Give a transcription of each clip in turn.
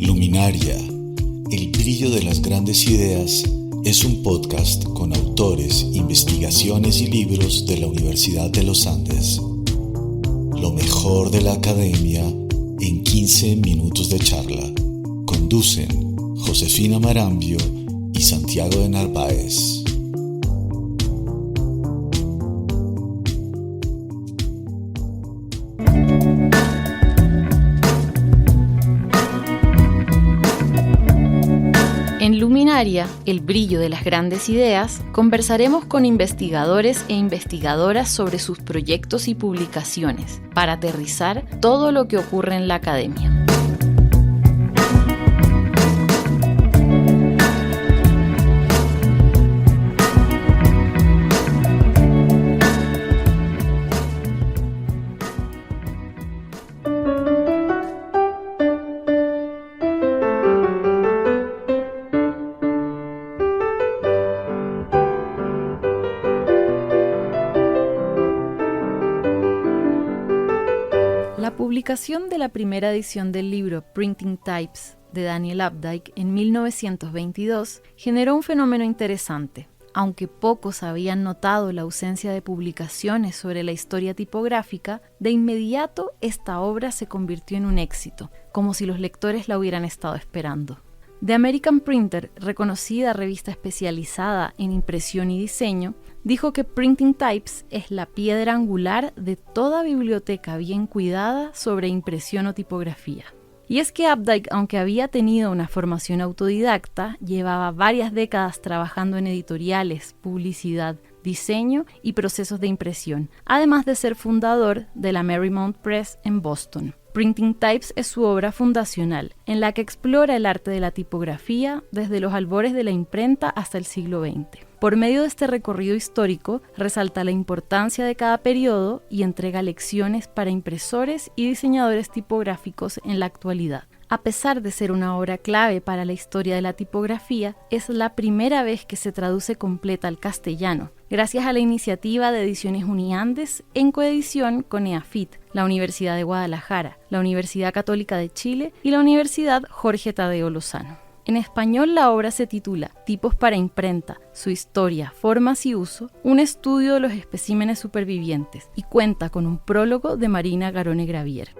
Luminaria, el brillo de las grandes ideas, es un podcast con autores, investigaciones y libros de la Universidad de los Andes. Lo mejor de la academia en 15 minutos de charla. Conducen Josefina Marambio y Santiago de Narváez. En Luminaria, el brillo de las grandes ideas, conversaremos con investigadores e investigadoras sobre sus proyectos y publicaciones para aterrizar todo lo que ocurre en la academia. La publicación de la primera edición del libro Printing Types de Daniel Updike en 1922 generó un fenómeno interesante. Aunque pocos habían notado la ausencia de publicaciones sobre la historia tipográfica, de inmediato esta obra se convirtió en un éxito, como si los lectores la hubieran estado esperando. The American Printer, reconocida revista especializada en impresión y diseño, dijo que Printing Types es la piedra angular de toda biblioteca bien cuidada sobre impresión o tipografía. Y es que Updike, aunque había tenido una formación autodidacta, llevaba varias décadas trabajando en editoriales, publicidad, diseño y procesos de impresión, además de ser fundador de la Marymount Press en Boston. Printing Types es su obra fundacional, en la que explora el arte de la tipografía desde los albores de la imprenta hasta el siglo XX. Por medio de este recorrido histórico, resalta la importancia de cada periodo y entrega lecciones para impresores y diseñadores tipográficos en la actualidad. A pesar de ser una obra clave para la historia de la tipografía, es la primera vez que se traduce completa al castellano, gracias a la iniciativa de Ediciones Uniandes en coedición con EAFIT, la Universidad de Guadalajara, la Universidad Católica de Chile y la Universidad Jorge Tadeo Lozano. En español la obra se titula Tipos para imprenta, su historia, formas y uso, un estudio de los especímenes supervivientes, y cuenta con un prólogo de Marina Garone Gravier.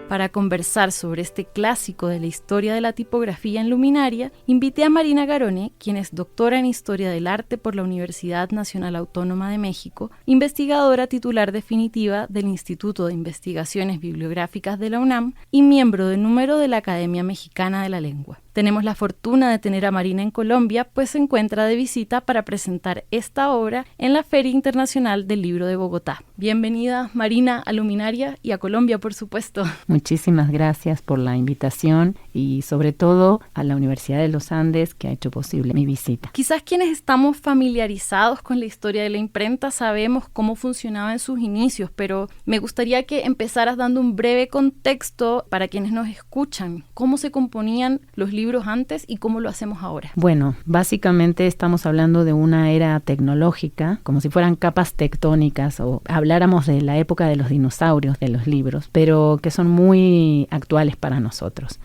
Para conversar sobre este clásico de la historia de la tipografía en Luminaria, invité a Marina Garone, quien es doctora en Historia del Arte por la Universidad Nacional Autónoma de México, investigadora titular definitiva del Instituto de Investigaciones Bibliográficas de la UNAM y miembro de número de la Academia Mexicana de la Lengua. Tenemos la fortuna de tener a Marina en Colombia, pues se encuentra de visita para presentar esta obra en la Feria Internacional del Libro de Bogotá. Bienvenida, Marina, a Luminaria y a Colombia, por supuesto. Muchísimas gracias por la invitación y sobre todo a la Universidad de los Andes que ha hecho posible mi visita. Quizás quienes estamos familiarizados con la historia de la imprenta sabemos cómo funcionaba en sus inicios, pero me gustaría que empezaras dando un breve contexto para quienes nos escuchan. ¿Cómo se componían los libros antes y cómo lo hacemos ahora? Bueno, básicamente estamos hablando de una era tecnológica, como si fueran capas tectónicas o habláramos de la época de los dinosaurios de los libros, pero que son muy actuales para nosotros.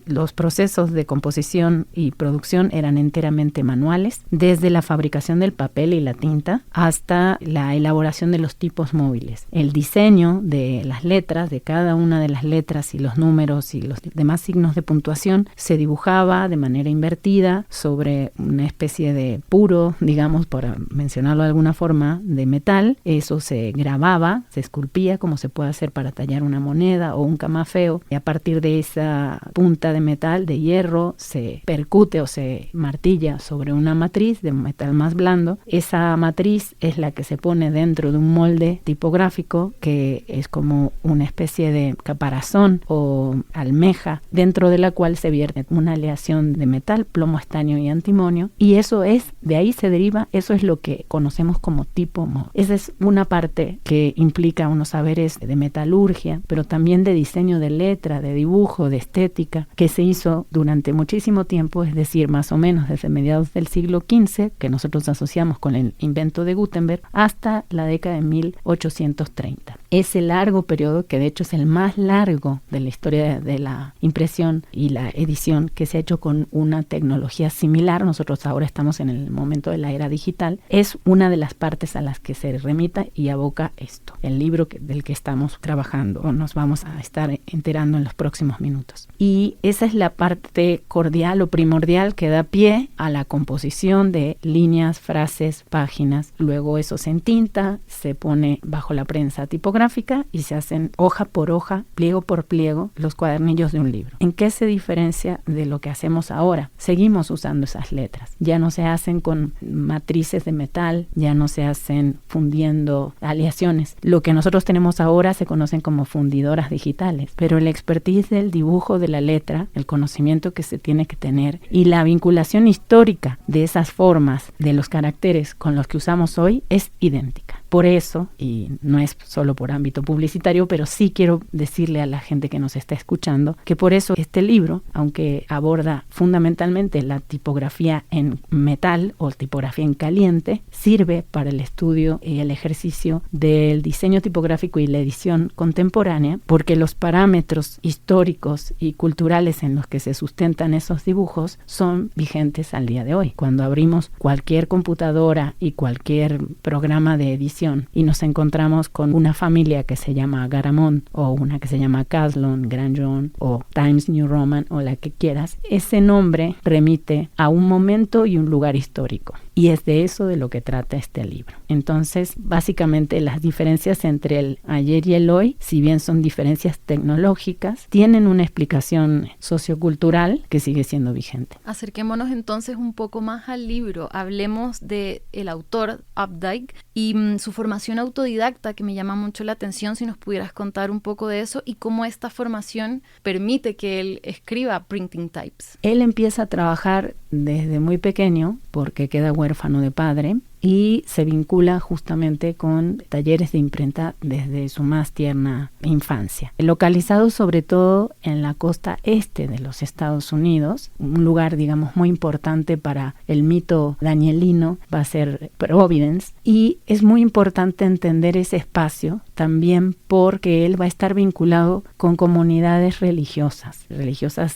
Los procesos de composición y producción eran enteramente manuales, desde la fabricación del papel y la tinta hasta la elaboración de los tipos móviles. El diseño de las letras, de cada una de las letras y los números y los demás signos de puntuación, se dibujaba de manera invertida sobre una especie de puro, digamos, por mencionarlo de alguna forma, de metal. Eso se grababa, se esculpía como se puede hacer para tallar una moneda o un camafeo, y a partir de esa punta de metal, de hierro, se percute o se martilla sobre una matriz de metal más blando. Esa matriz es la que se pone dentro de un molde tipográfico que es como una especie de caparazón o almeja, dentro de la cual se vierte una aleación de metal, plomo, estaño y antimonio, y eso es, de ahí se deriva, eso es lo que conocemos como tipo móvil. Esa es una parte que implica unos saberes de metalurgia, pero también de diseño de letra, de dibujo, de estética que se hizo durante muchísimo tiempo, es decir, más o menos desde mediados del siglo XV, que nosotros asociamos con el invento de Gutenberg, hasta la década de 1830. Ese largo periodo, que de hecho es el más largo de la historia de la impresión y la edición, que se ha hecho con una tecnología similar, nosotros ahora estamos en el momento de la era digital, es una de las partes a las que se remita y aboca esto, el libro del que estamos trabajando o nos vamos a estar enterando en los próximos minutos. Y esa es la parte cordial o primordial que da pie a la composición de líneas, frases, páginas. Luego eso se entinta, se pone bajo la prensa tipográfica y se hacen hoja por hoja, pliego por pliego, los cuadernillos de un libro. ¿En qué se diferencia de lo que hacemos ahora? Seguimos usando esas letras. Ya no se hacen con matrices de metal, ya no se hacen fundiendo aleaciones. Lo que nosotros tenemos ahora se conocen como fundidoras digitales, pero el expertise del dibujo de la letra, el conocimiento que se tiene que tener y la vinculación histórica de esas formas, de los caracteres con los que usamos hoy, es idéntica. Por eso, y no es solo por ámbito publicitario, pero sí quiero decirle a la gente que nos está escuchando que por eso este libro, aunque aborda fundamentalmente la tipografía en metal o tipografía en caliente, sirve para el estudio y el ejercicio del diseño tipográfico y la edición contemporánea, porque los parámetros históricos y culturales en los que se sustentan esos dibujos son vigentes al día de hoy. Cuando abrimos cualquier computadora y cualquier programa de edición y nos encontramos con una familia que se llama Garamond o una que se llama Caslon, Grandjon o Times New Roman o la que quieras, ese nombre remite a un momento y un lugar histórico. Y es de eso de lo que trata este libro. Entonces, básicamente las diferencias entre el ayer y el hoy, si bien son diferencias tecnológicas, tienen una explicación sociocultural que sigue siendo vigente. Acerquémonos entonces un poco más al libro. Hablemos del autor Updike y su formación autodidacta, que me llama mucho la atención. Si nos pudieras contar un poco de eso y cómo esta formación permite que él escriba Printing Types. Él empieza a trabajar desde muy pequeño porque queda huérfano de padre y se vincula justamente con talleres de imprenta desde su más tierna infancia. Localizado sobre todo en la costa este de los Estados Unidos, un lugar, digamos, muy importante para el mito danielino va a ser Providence, y es muy importante entender ese espacio también porque él va a estar vinculado con comunidades religiosas,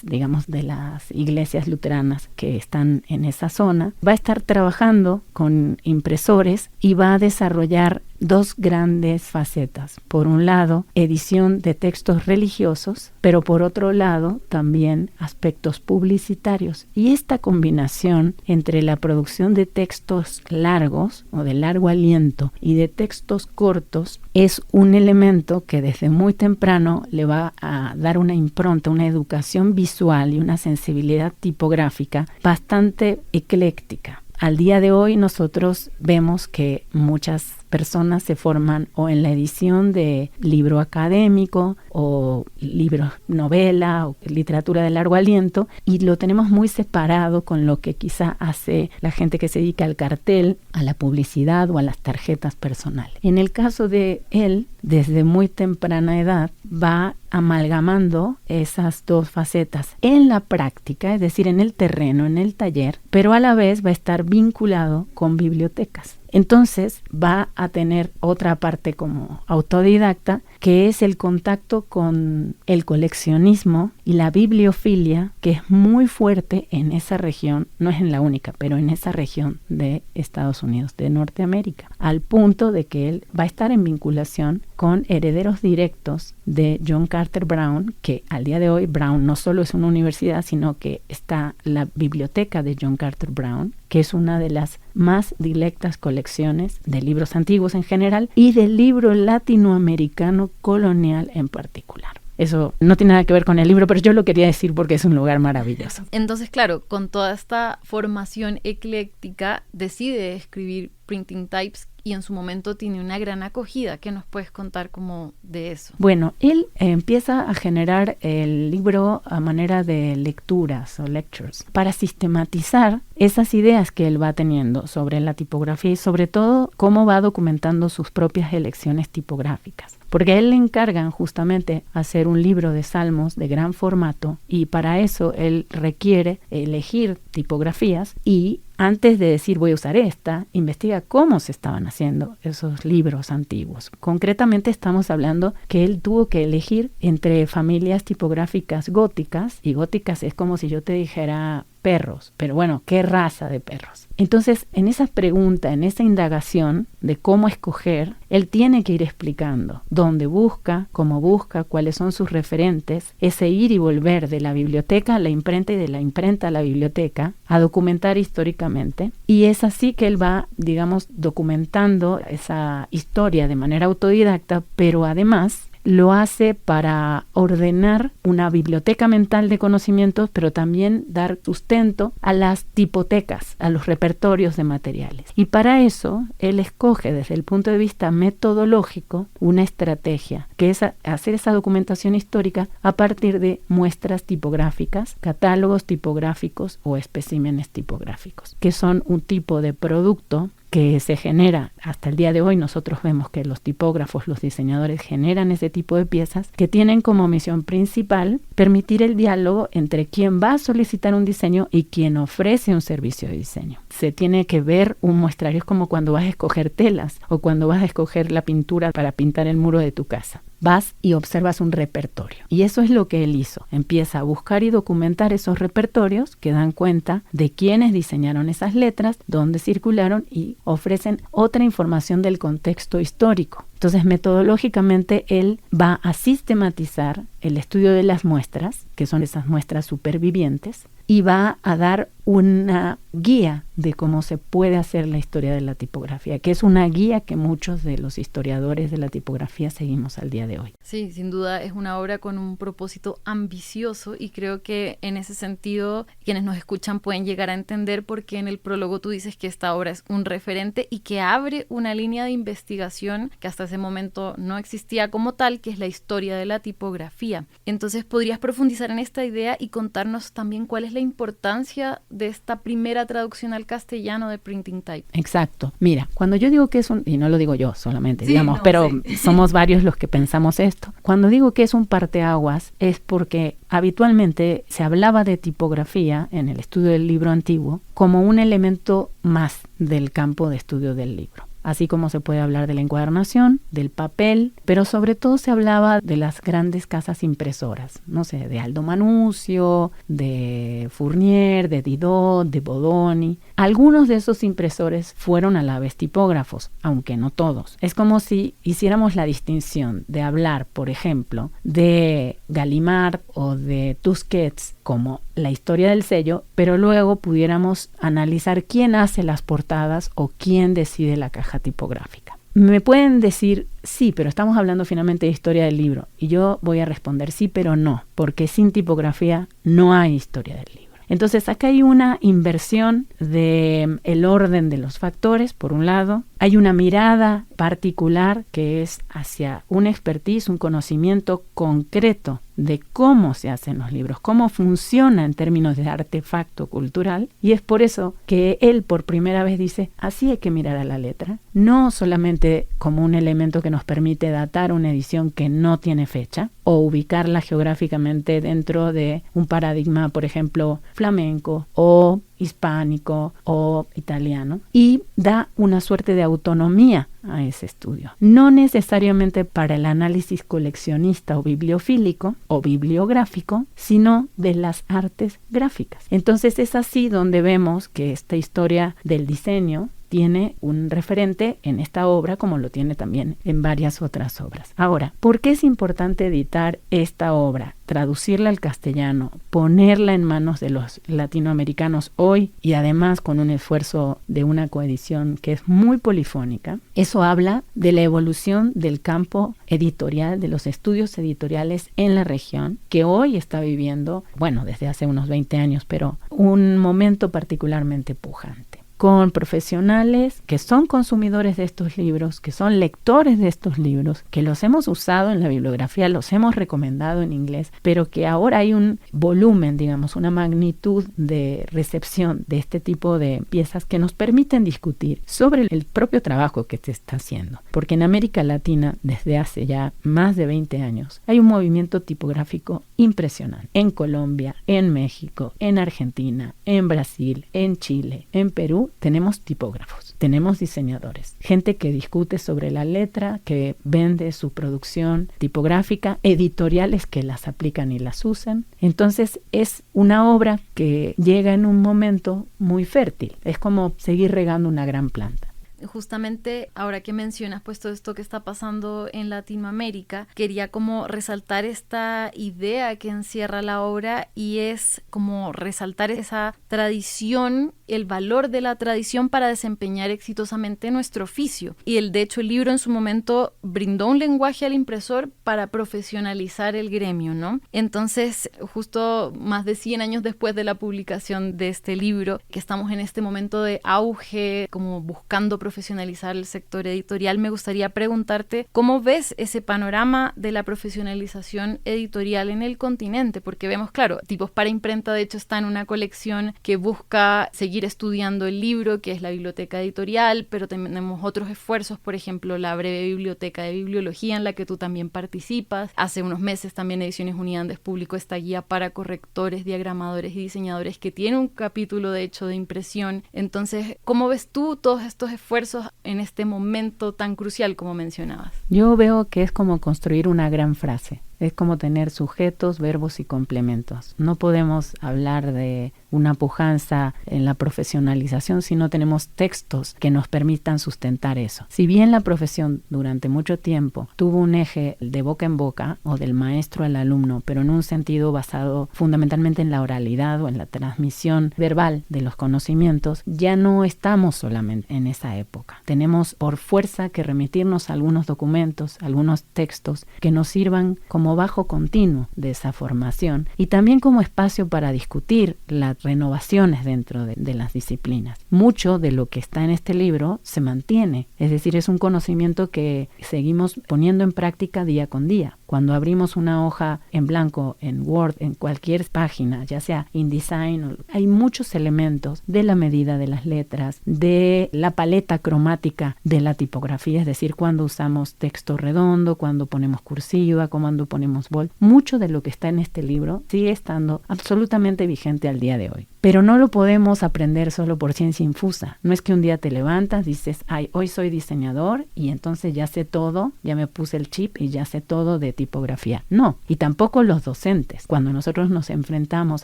digamos, de las iglesias luteranas que están en esa zona. Va a estar trabajando con impresores y va a desarrollar dos grandes facetas. Por un lado, edición de textos religiosos, pero por otro lado, también aspectos publicitarios. Y esta combinación entre la producción de textos largos o de largo aliento y de textos cortos es un elemento que desde muy temprano le va a dar una impronta, una educación visual y una sensibilidad tipográfica bastante ecléctica. Al día de hoy nosotros vemos que muchas personas se forman o en la edición de libro académico o libro novela o literatura de largo aliento, y lo tenemos muy separado con lo que quizá hace la gente que se dedica al cartel, a la publicidad o a las tarjetas personales. En el caso de él, desde muy temprana edad va amalgamando esas dos facetas en la práctica, es decir, en el terreno, en el taller, pero a la vez va a estar vinculado con bibliotecas. Entonces va a tener otra parte como autodidacta, que es el contacto con el coleccionismo y la bibliofilia, que es muy fuerte en esa región, no es en la única, pero en esa región de Estados Unidos, de Norteamérica, al punto de que él va a estar en vinculación con herederos directos de John Carter Brown, que al día de hoy Brown no solo es una universidad, sino que está la biblioteca de John Carter Brown, que es una de las más dilectas colecciones de libros antiguos en general y del libro latinoamericano colonial en particular. Eso no tiene nada que ver con el libro, pero yo lo quería decir porque es un lugar maravilloso. Entonces, claro, con toda esta formación ecléctica, decide escribir Printing Types y en su momento tiene una gran acogida. ¿Qué nos puedes contar como de eso? Bueno, él empieza a generar el libro a manera de lecturas o lectures para sistematizar esas ideas que él va teniendo sobre la tipografía y sobre todo cómo va documentando sus propias elecciones tipográficas. Porque a él le encargan justamente hacer un libro de salmos de gran formato y para eso él requiere elegir tipografías y antes de decir voy a usar esta, investiga cómo se estaban haciendo esos libros antiguos. Concretamente estamos hablando que él tuvo que elegir entre familias tipográficas góticas, y góticas es como si yo te dijera perros, pero bueno, ¿qué raza de perros? Entonces, en esa pregunta, en esa indagación de cómo escoger, él tiene que ir explicando dónde busca, cómo busca, cuáles son sus referentes, ese ir y volver de la biblioteca a la imprenta y de la imprenta a la biblioteca, a documentar históricamente. Y es así que él va, digamos, documentando esa historia de manera autodidacta, pero además lo hace para ordenar una biblioteca mental de conocimientos, pero también dar sustento a las tipotecas, a los repertorios de materiales. Y para eso, él escoge desde el punto de vista metodológico una estrategia, que es hacer esa documentación histórica a partir de muestras tipográficas, catálogos tipográficos o especímenes tipográficos, que son un tipo de producto que se genera hasta el día de hoy. Nosotros vemos que los tipógrafos, los diseñadores generan ese tipo de piezas que tienen como misión principal permitir el diálogo entre quien va a solicitar un diseño y quien ofrece un servicio de diseño. Se tiene que ver un muestrario, es como cuando vas a escoger telas o cuando vas a escoger la pintura para pintar el muro de tu casa. Vas y observas un repertorio. Y eso es lo que él hizo. Empieza a buscar y documentar esos repertorios que dan cuenta de quiénes diseñaron esas letras, dónde circularon y ofrecen otra información del contexto histórico. Entonces, metodológicamente, él va a sistematizar el estudio de las muestras, que son esas muestras supervivientes, y va a dar una guía de cómo se puede hacer la historia de la tipografía, que es una guía que muchos de los historiadores de la tipografía seguimos al día de hoy. Sí, sin duda es una obra con un propósito ambicioso y creo que en ese sentido quienes nos escuchan pueden llegar a entender por qué en el prólogo tú dices que esta obra es un referente y que abre una línea de investigación que hasta ese momento no existía como tal, que es la historia de la tipografía. Entonces, ¿podrías profundizar en esta idea y contarnos también cuál es la importancia de esta primera traducción al castellano de Printing Type? Exacto. Mira, cuando yo digo que es un, y no lo digo yo solamente, sí, digamos, no, pero sí. Somos varios los que pensamos esto. Cuando digo que es un parteaguas es porque habitualmente se hablaba de tipografía en el estudio del libro antiguo como un elemento más del campo de estudio del libro. Así como se puede hablar de la encuadernación, del papel, pero sobre todo se hablaba de las grandes casas impresoras, no sé, de Aldo Manusio, de Fournier, de Didot, de Bodoni. Algunos de esos impresores fueron a la vez tipógrafos, aunque no todos. Es como si hiciéramos la distinción de hablar, por ejemplo, de Gallimard o de Tusquets como la historia del sello, pero luego pudiéramos analizar quién hace las portadas o quién decide la caja tipográfica. Me pueden decir, sí, pero estamos hablando finalmente de historia del libro. Y yo voy a responder sí, pero no, porque sin tipografía no hay historia del libro. Entonces, acá hay una inversión del orden de los factores, por un lado. Hay una mirada particular que es hacia un expertise, un conocimiento concreto de cómo se hacen los libros, cómo funciona en términos de artefacto cultural. Y es por eso que él por primera vez dice, así hay que mirar a la letra, no solamente como un elemento que nos permite datar una edición que no tiene fecha o ubicarla geográficamente dentro de un paradigma, por ejemplo, flamenco o hispánico o italiano, y da una suerte de autonomía a ese estudio. No necesariamente para el análisis coleccionista o bibliofílico o bibliográfico, sino de las artes gráficas. Entonces es así donde vemos que esta historia del diseño tiene un referente en esta obra como lo tiene también en varias otras obras. Ahora, ¿por qué es importante editar esta obra? Traducirla al castellano, ponerla en manos de los latinoamericanos hoy y además con un esfuerzo de una coedición que es muy polifónica. Eso habla de la evolución del campo editorial, de los estudios editoriales en la región, que hoy está viviendo, bueno, desde hace unos 20 años, pero un momento particularmente pujante. con profesionales que son consumidores de estos libros, que son lectores de estos libros, que los hemos usado en la bibliografía, los hemos recomendado en inglés, pero que ahora hay un volumen, digamos, una magnitud de recepción de este tipo de piezas que nos permiten discutir sobre el propio trabajo que se está haciendo. Porque en América Latina, desde hace ya más de 20 años, hay un movimiento tipográfico impresionante. En Colombia, en México, en Argentina, en Brasil, en Chile, en Perú, tenemos tipógrafos, tenemos diseñadores, gente que discute sobre la letra, que vende su producción tipográfica, editoriales que las aplican y las usan. Entonces es una obra que llega en un momento muy fértil, es como seguir regando una gran planta. Justamente ahora que mencionas pues todo esto que está pasando en Latinoamérica, quería como resaltar esta idea que encierra la obra, y es como resaltar esa tradición, el valor de la tradición para desempeñar exitosamente nuestro oficio. Y de hecho el libro en su momento brindó un lenguaje al impresor para profesionalizar el gremio, ¿no? Entonces, justo más de 100 años después de la publicación de este libro, que estamos en este momento de auge, como buscando profesionalizar el sector editorial, me gustaría preguntarte cómo ves ese panorama de la profesionalización editorial en el continente, porque vemos, claro, Tipos para Imprenta de hecho está en una colección que busca seguir estudiando el libro, que es la biblioteca editorial, pero tenemos otros esfuerzos, por ejemplo, la breve biblioteca de bibliología en la que tú también participas. Hace unos meses también Ediciones Uniandes publicó esta guía para correctores, diagramadores y diseñadores que tiene un capítulo de hecho de impresión. Entonces, ¿cómo ves tú todos estos esfuerzos en este momento tan crucial como mencionabas? Yo veo que es como construir una gran frase. Es como tener sujetos, verbos y complementos. No podemos hablar de una pujanza en la profesionalización si no tenemos textos que nos permitan sustentar eso. Si bien la profesión durante mucho tiempo tuvo un eje de boca en boca o del maestro al alumno, pero en un sentido basado fundamentalmente en la oralidad o en la transmisión verbal de los conocimientos, ya no estamos solamente en esa época. Tenemos por fuerza que remitirnos a algunos documentos, algunos textos que nos sirvan como bajo continuo de esa formación y también como espacio para discutir las renovaciones dentro de las disciplinas. Mucho de lo que está en este libro se mantiene, es decir, es un conocimiento que seguimos poniendo en práctica día con día. Cuando abrimos una hoja en blanco, en Word, en cualquier página, ya sea InDesign, hay muchos elementos de la medida de las letras, de la paleta cromática de la tipografía, es decir, cuando usamos texto redondo, cuando ponemos cursiva, cuando ponemos bold. Mucho de lo que está en este libro sigue estando absolutamente vigente al día de hoy. Pero no lo podemos aprender solo por ciencia infusa. No es que un día te levantas, dices, ay, hoy soy diseñador y entonces ya sé todo, ya me puse el chip y ya sé todo de tipografía. No, y tampoco los docentes. Cuando nosotros nos enfrentamos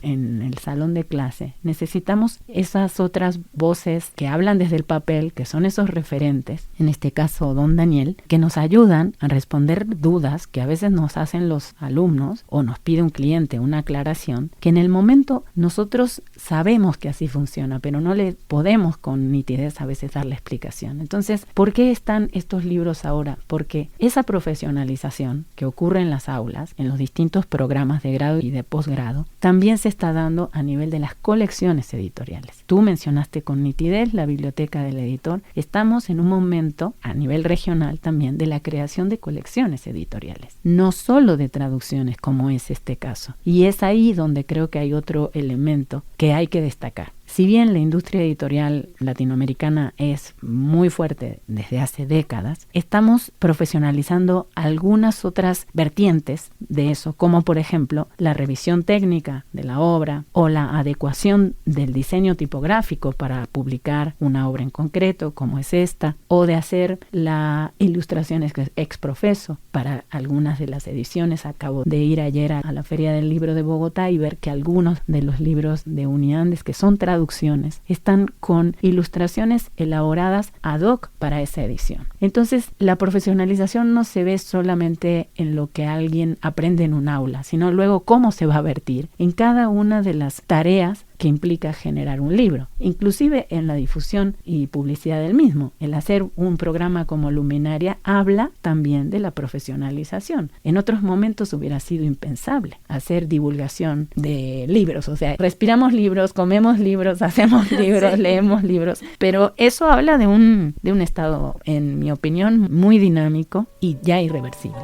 en el salón de clase, necesitamos esas otras voces que hablan desde el papel, que son esos referentes, en este caso don Daniel, que nos ayudan a responder dudas que a veces nos hacen los alumnos o nos pide un cliente una aclaración, que en el momento nosotros sabemos que así funciona, pero no le podemos con nitidez a veces dar la explicación. Entonces, ¿por qué están estos libros ahora? Porque esa profesionalización que ocurre en las aulas, en los distintos programas de grado y de posgrado, también se está dando a nivel de las colecciones editoriales. Tú mencionaste con nitidez la biblioteca del editor. Estamos en un momento a nivel regional también de la creación de colecciones editoriales, no solo de traducciones como es este caso. Y es ahí donde creo que hay otro elemento que hay que destacar. Si bien la industria editorial latinoamericana es muy fuerte desde hace décadas, estamos profesionalizando algunas otras vertientes de eso, como por ejemplo la revisión técnica de la obra o la adecuación del diseño tipográfico para publicar una obra en concreto, como es esta, o de hacer la ilustración ex profeso para algunas de las ediciones. Acabo de ir ayer a la Feria del Libro de Bogotá y ver que algunos de los libros de Uniandes, que son traducciones, están con ilustraciones elaboradas ad hoc para esa edición. Entonces, la profesionalización no se ve solamente en lo que alguien aprende en un aula, sino luego cómo se va a vertir en cada una de las tareas que implica generar un libro, inclusive en la difusión y publicidad del mismo. El hacer un programa como Luminaria habla también de la profesionalización. En otros momentos hubiera sido impensable hacer divulgación de libros, o sea, respiramos libros, comemos libros, hacemos libros, sí, leemos libros, pero eso habla de un estado, en mi opinión, muy dinámico y ya irreversible.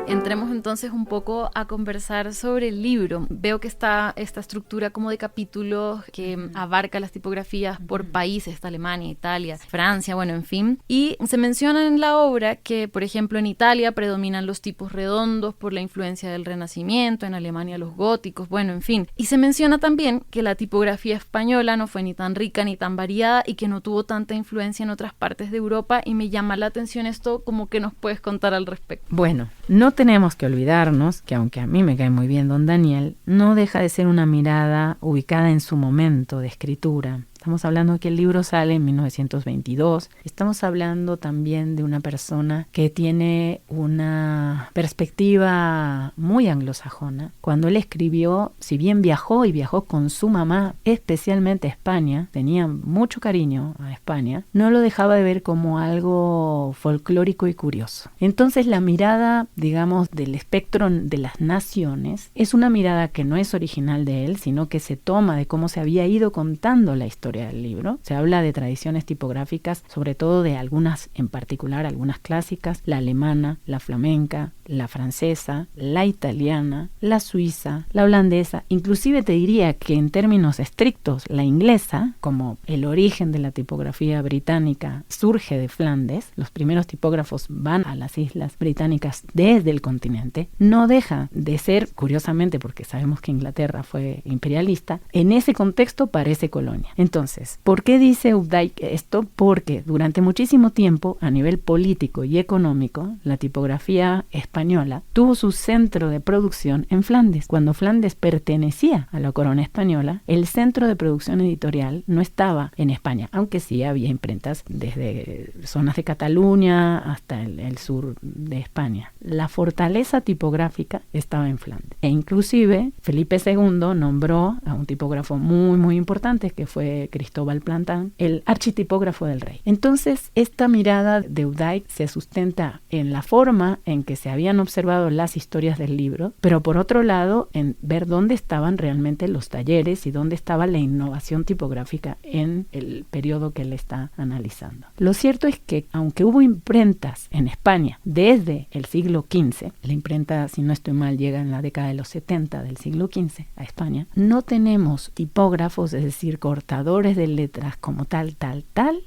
Entremos entonces un poco a conversar sobre el libro. Veo que está esta estructura como de capítulos que abarca las tipografías por países, está Alemania, Italia, Francia, bueno, en fin. Y se menciona en la obra que, por ejemplo, en Italia predominan los tipos redondos por la influencia del Renacimiento, en Alemania los góticos, bueno, en fin. Y se menciona también que la tipografía española no fue ni tan rica ni tan variada y que no tuvo tanta influencia en otras partes de Europa, y me llama la atención esto, como que nos puedes contar al respecto. Bueno, no tenemos que olvidarnos que, aunque a mí me cae muy bien don Daniel, no deja de ser una mirada ubicada en su momento de escritura. Estamos hablando de que el libro sale en 1922. Estamos hablando también de una persona que tiene una perspectiva muy anglosajona. Cuando él escribió, si bien viajó con su mamá, especialmente a España, tenía mucho cariño a España, no lo dejaba de ver como algo folclórico y curioso. Entonces la mirada, digamos, del espectro de las naciones es una mirada que no es original de él, sino que se toma de cómo se había ido contando la historia del libro. Se habla de tradiciones tipográficas, sobre todo de algunas en particular, algunas clásicas, la alemana, la flamenca, la francesa, la italiana, la suiza, la holandesa, inclusive te diría que en términos estrictos la inglesa, como el origen de la tipografía británica surge de Flandes, los primeros tipógrafos van a las islas británicas desde el continente, no deja de ser, curiosamente, porque sabemos que Inglaterra fue imperialista, en ese contexto parece colonia. Entonces, ¿por qué dice Updike esto? Porque durante muchísimo tiempo, a nivel político y económico, la tipografía española tuvo su centro de producción en Flandes. Cuando Flandes pertenecía a la corona española, el centro de producción editorial no estaba en España, aunque sí había imprentas desde zonas de Cataluña hasta el sur de España. La fortaleza tipográfica estaba en Flandes. E inclusive Felipe II nombró a un tipógrafo muy, muy importante, que fue Cristóbal Plantin, el architipógrafo del rey. Entonces, esta mirada de Updike se sustenta en la forma en que se habían observado las historias del libro, pero por otro lado, en ver dónde estaban realmente los talleres y dónde estaba la innovación tipográfica en el periodo que él está analizando. Lo cierto es que, aunque hubo imprentas en España desde el siglo XV, la imprenta, si no estoy mal, llega en la década de los 70 del siglo XV a España, no tenemos tipógrafos, es decir, cortadores de letras como tal,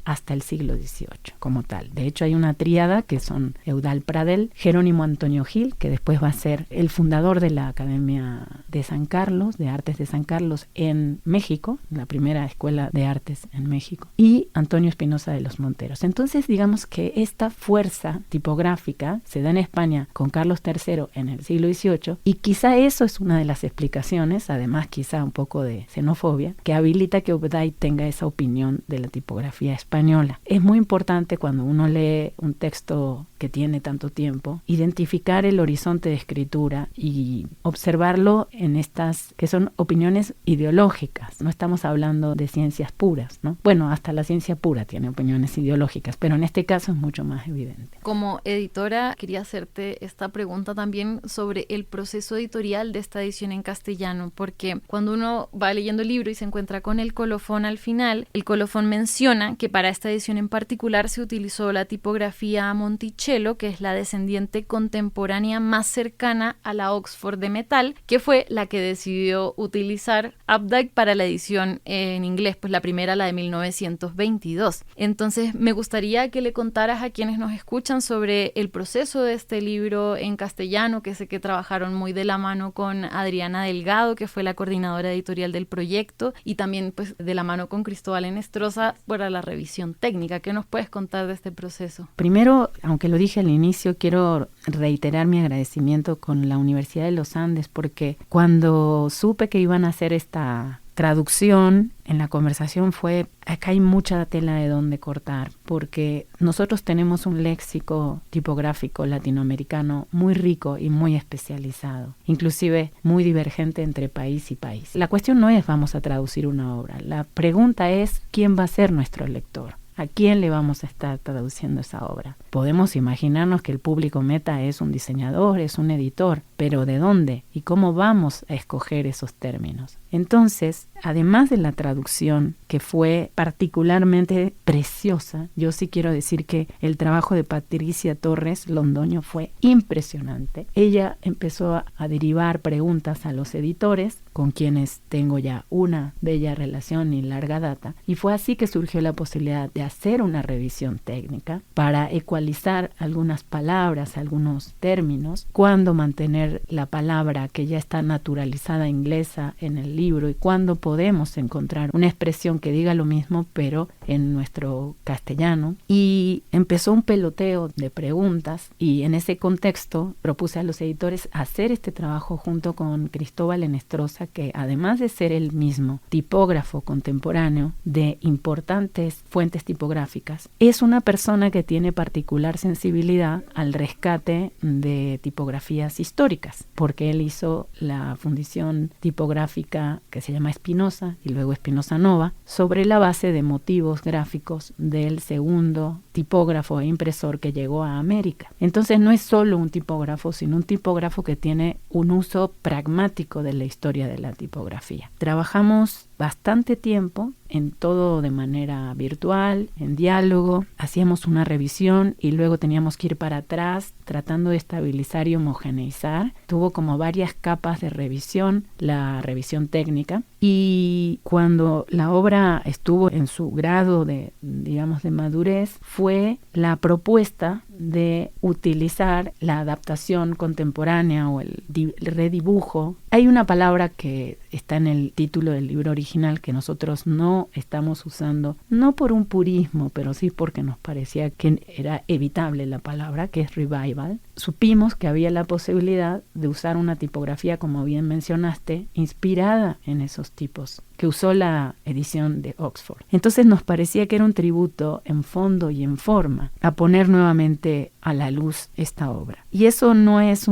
hasta el siglo XVIII, como tal. De hecho, hay una tríada que son Eudald Pradel, Jerónimo Antonio Gil, que después va a ser el fundador de la Academia de San Carlos, de Artes de San Carlos en México, la primera escuela de artes en México, y Antonio Espinosa de los Monteros. Entonces, digamos que esta fuerza tipográfica se da en España con Carlos III en el siglo XVIII, y quizá eso es una de las explicaciones, además quizá un poco de xenofobia, que habilita que Updike tenga esa opinión de la tipografía española. Es muy importante, cuando uno lee un texto que tiene tanto tiempo, identificar el horizonte de escritura y observarlo en estas que son opiniones ideológicas. No estamos hablando de ciencias puras, ¿no? Bueno, hasta la ciencia pura tiene opiniones ideológicas, pero en este caso es mucho más evidente. Como editora, quería hacerte esta pregunta también sobre el proceso editorial de esta edición en castellano, porque cuando uno va leyendo el libro y se encuentra con el colofón al final, el colofón menciona que para esta edición en particular se utilizó la tipografía Monticello, que es la descendiente contemporánea más cercana a la Oxford de metal, que fue la que decidió utilizar Updike para la edición en inglés, pues la primera, la de 1922. Entonces me gustaría que le contaras a quienes nos escuchan sobre el proceso de este libro en castellano, que sé que trabajaron muy de la mano con Adriana Delgado, que fue la coordinadora editorial del proyecto, y también pues de la mano con Cristóbal Enestrosa para la revisión técnica. ¿Qué nos puedes contar de este proceso? Primero, aunque lo dije al inicio, quiero reiterar mi agradecimiento con la Universidad de los Andes, porque cuando supe que iban a hacer esta traducción, en la conversación fue, acá hay mucha tela de donde cortar, porque nosotros tenemos un léxico tipográfico latinoamericano muy rico y muy especializado, inclusive muy divergente entre país y país. La cuestión no es vamos a traducir una obra, la pregunta es quién va a ser nuestro lector. ¿A quién le vamos a estar traduciendo esa obra? Podemos imaginarnos que el público meta es un diseñador, es un editor, pero ¿de dónde? ¿Y cómo vamos a escoger esos términos? Entonces, además de la traducción, que fue particularmente preciosa, yo sí quiero decir que el trabajo de Patricia Torres Londoño fue impresionante. Ella empezó a derivar preguntas a los editores, con quienes tengo ya una bella relación y larga data, y fue así que surgió la posibilidad de hacer una revisión técnica para ecualizar algunas palabras, algunos términos, cuándo mantener la palabra que ya está naturalizada inglesa en el libro y cuándo podemos encontrar una expresión que diga lo mismo pero en nuestro castellano. Y empezó un peloteo de preguntas y en ese contexto propuse a los editores hacer este trabajo junto con Cristóbal Enestrosa, que además de ser el mismo tipógrafo contemporáneo de importantes fuentes tipográficas, es una persona que tiene particular sensibilidad al rescate de tipografías históricas, porque él hizo la fundición tipográfica que se llama Espinosa y luego Espinosa Nova, sobre la base de motivos gráficos del segundo tipógrafo e impresor que llegó a América. Entonces no es solo un tipógrafo, sino un tipógrafo que tiene un uso pragmático de la historia de la tipografía. Trabajamos bastante tiempo en todo de manera virtual, en diálogo, hacíamos una revisión y luego teníamos que ir para atrás tratando de estabilizar y homogeneizar. Tuvo como varias capas de revisión, la revisión técnica, y cuando la obra estuvo en su grado de, digamos, de madurez, fue la propuesta de utilizar la adaptación contemporánea o el redibujo. Hay una palabra que está en el título del libro original que nosotros no estamos usando, no por un purismo, pero sí porque nos parecía que era evitable la palabra, que es revival. Supimos que había la posibilidad de usar una tipografía, como bien mencionaste, inspirada en esos tipos que usó la edición de Oxford. Entonces nos parecía que era un tributo en fondo y en forma a poner nuevamente a la luz esta obra. Y eso no es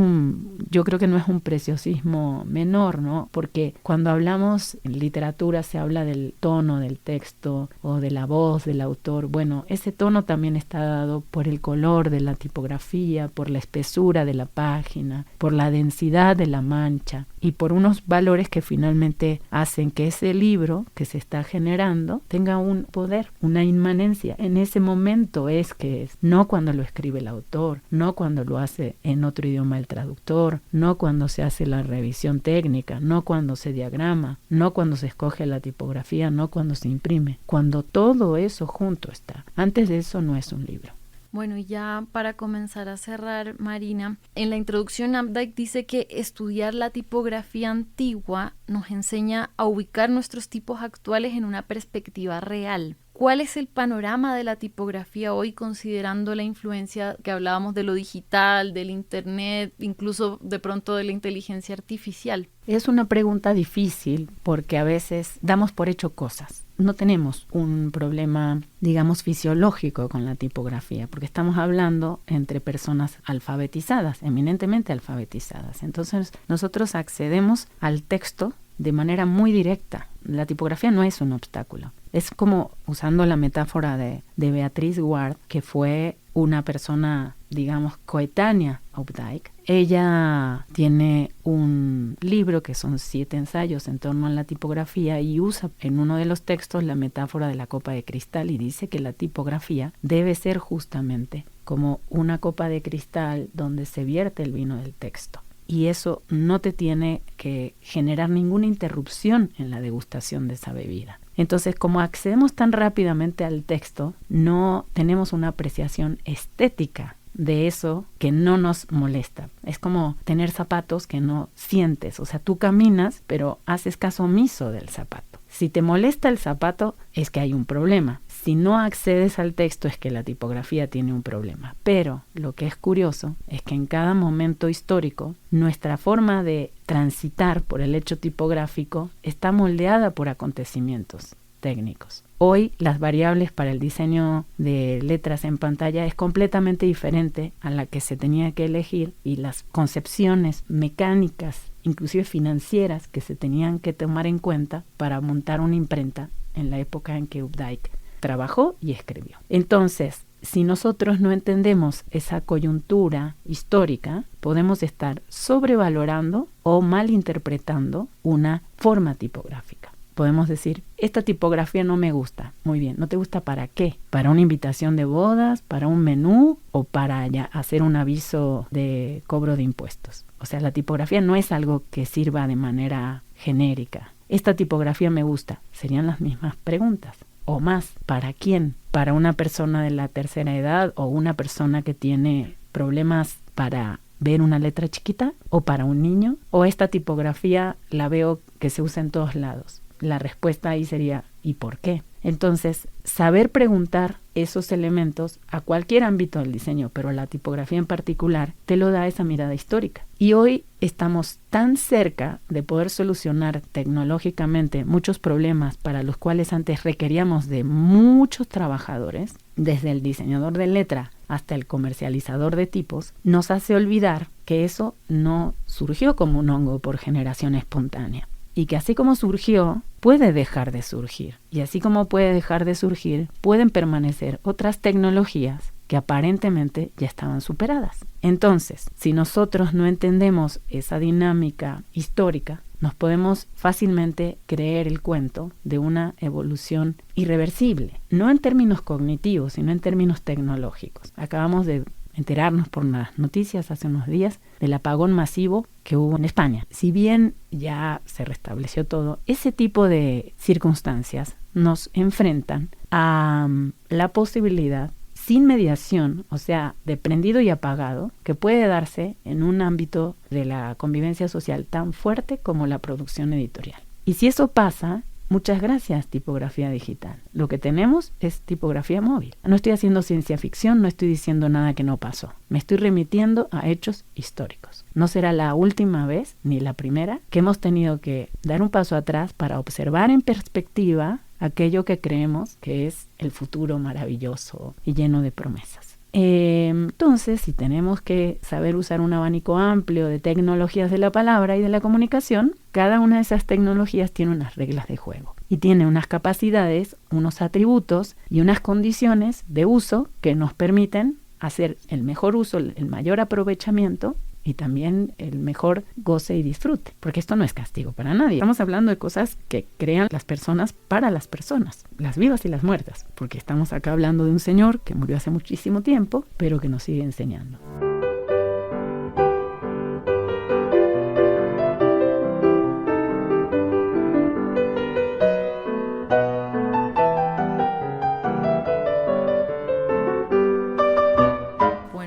yo creo que no es un preciosismo menor, ¿no? Porque cuando hablamos en literatura se habla del tono del texto o de la voz del autor. Bueno, ese tono también está dado por el color de la tipografía, por la espesura de la página, por la densidad de la mancha y por unos valores que finalmente hacen que ese libro que se está generando tenga un poder, una inmanencia. En ese momento es que es, no cuando lo escribe el autor, no cuando lo hace en otro idioma el traductor, no cuando se hace la revisión técnica, no cuando se diagrama, no cuando se escoge la tipografía, no cuando se imprime. Cuando todo eso junto está. Antes de eso no es un libro. Bueno, y ya para comenzar a cerrar, Marina, en la introducción Updike dice que estudiar la tipografía antigua nos enseña a ubicar nuestros tipos actuales en una perspectiva real. ¿Cuál es el panorama de la tipografía hoy, considerando la influencia que hablábamos de lo digital, del internet, incluso de pronto de la inteligencia artificial? Es una pregunta difícil porque a veces damos por hecho cosas. No tenemos un problema, digamos, fisiológico con la tipografía, porque estamos hablando entre personas alfabetizadas, eminentemente alfabetizadas. Entonces nosotros accedemos al texto de manera muy directa. la tipografía no es un obstáculo. Es como, usando la metáfora de Beatrice Ward, que fue una persona, digamos, coetánea a Updike. Ella tiene un libro que son 7 ensayos en torno a la tipografía y usa en uno de los textos la metáfora de la copa de cristal y dice que la tipografía debe ser justamente como una copa de cristal donde se vierte el vino del texto. Y eso no te tiene que generar ninguna interrupción en la degustación de esa bebida. Entonces, como accedemos tan rápidamente al texto, no tenemos una apreciación estética de eso que no nos molesta. Es como tener zapatos que no sientes. O sea, tú caminas, pero haces caso omiso del zapato. Si te molesta el zapato, es que hay un problema. Si no accedes al texto, es que la tipografía tiene un problema. Pero lo que es curioso es que en cada momento histórico, nuestra forma de transitar por el hecho tipográfico está moldeada por acontecimientos técnicos. Hoy las variables para el diseño de letras en pantalla es completamente diferente a la que se tenía que elegir y las concepciones mecánicas, inclusive financieras, que se tenían que tomar en cuenta para montar una imprenta en la época en que Updike trabajó y escribió. Entonces, si nosotros no entendemos esa coyuntura histórica, podemos estar sobrevalorando o malinterpretando una forma tipográfica. Podemos decir, esta tipografía no me gusta. Muy bien, ¿no te gusta para qué? ¿Para una invitación de bodas? ¿Para un menú? ¿O para ya hacer un aviso de cobro de impuestos? O sea, la tipografía no es algo que sirva de manera genérica. Esta tipografía me gusta. Serían las mismas preguntas. O más, ¿para quién? ¿Para una persona de la tercera edad o una persona que tiene problemas para ver una letra chiquita? ¿O para un niño? ¿O esta tipografía la veo que se usa en todos lados? La respuesta ahí sería, ¿y por qué? Entonces, saber preguntar esos elementos a cualquier ámbito del diseño, pero la tipografía en particular, te lo da esa mirada histórica. Y hoy estamos tan cerca de poder solucionar tecnológicamente muchos problemas para los cuales antes requeríamos de muchos trabajadores, desde el diseñador de letra hasta el comercializador de tipos, nos hace olvidar que eso no surgió como un hongo por generación espontánea. Y que así como surgió, puede dejar de surgir. Y así como puede dejar de surgir, pueden permanecer otras tecnologías que aparentemente ya estaban superadas. Entonces, si nosotros no entendemos esa dinámica histórica, nos podemos fácilmente creer el cuento de una evolución irreversible. No en términos cognitivos, sino en términos tecnológicos. Acabamos de enterarnos por las noticias hace unos días del apagón masivo que hubo en España. Si bien ya se restableció todo, ese tipo de circunstancias nos enfrentan a la posibilidad sin mediación, o sea, de prendido y apagado, que puede darse en un ámbito de la convivencia social tan fuerte como la producción editorial. Y si eso pasa, muchas gracias, tipografía digital. Lo que tenemos es tipografía móvil. No estoy haciendo ciencia ficción, no estoy diciendo nada que no pasó. Me estoy remitiendo a hechos históricos. No será la última vez, ni la primera, que hemos tenido que dar un paso atrás para observar en perspectiva aquello que creemos que es el futuro maravilloso y lleno de promesas. Entonces, si tenemos que saber usar un abanico amplio de tecnologías de la palabra y de la comunicación, cada una de esas tecnologías tiene unas reglas de juego y tiene unas capacidades, unos atributos y unas condiciones de uso que nos permiten hacer el mejor uso, el mayor aprovechamiento y también el mejor goce y disfrute, porque esto no es castigo para nadie. Estamos hablando de cosas que crean las personas para las personas, las vivas y las muertas, porque estamos acá hablando de un señor que murió hace muchísimo tiempo, pero que nos sigue enseñando.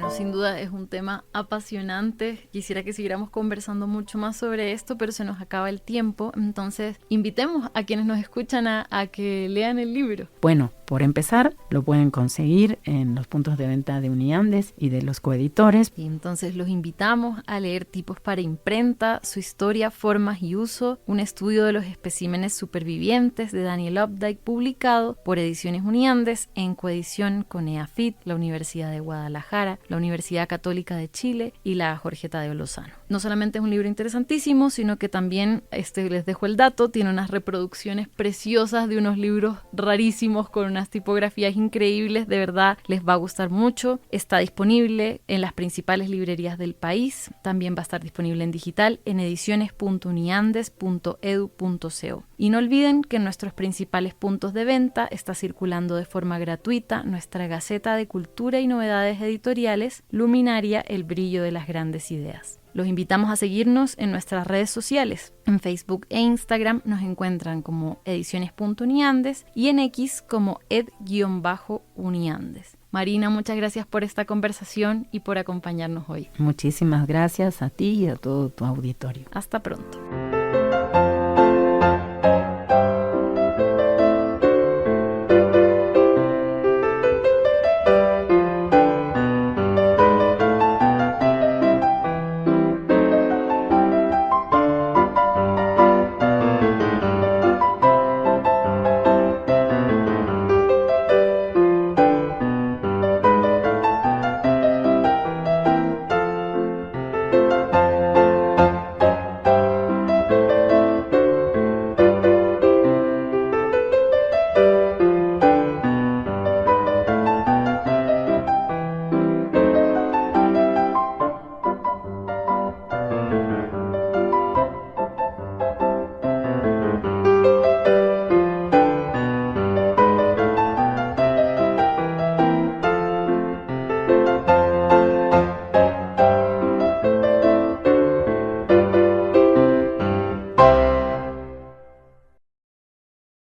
Sin duda es un tema apasionante. Quisiera que siguiéramos conversando mucho más sobre esto, pero se nos acaba el tiempo. Entonces, invitemos a quienes nos escuchan a que lean el libro. Bueno, por empezar, lo pueden conseguir en los puntos de venta de Uniandes y de los coeditores. Y entonces los invitamos a leer Tipos para imprenta, su historia, formas y uso, un estudio de los especímenes supervivientes de Daniel Updike, publicado por Ediciones Uniandes en coedición con EAFIT, la Universidad de Guadalajara, la Universidad Católica de Chile y la Jorgeta de Lozano. No solamente es un libro interesantísimo, sino que también, les dejo el dato, tiene unas reproducciones preciosas de unos libros rarísimos con unas tipografías increíbles. De verdad, les va a gustar mucho. Está disponible en las principales librerías del país. También va a estar disponible en digital en ediciones.uniandes.edu.co. Y no olviden que en nuestros principales puntos de venta está circulando de forma gratuita nuestra Gaceta de Cultura y Novedades Editoriales, Luminaria, el brillo de las grandes ideas. Los invitamos a seguirnos en nuestras redes sociales. En Facebook e Instagram nos encuentran como ediciones.uniandes y en X como ed_uniandes. Marina, muchas gracias por esta conversación y por acompañarnos hoy. Muchísimas gracias a ti y a todo tu auditorio. Hasta pronto.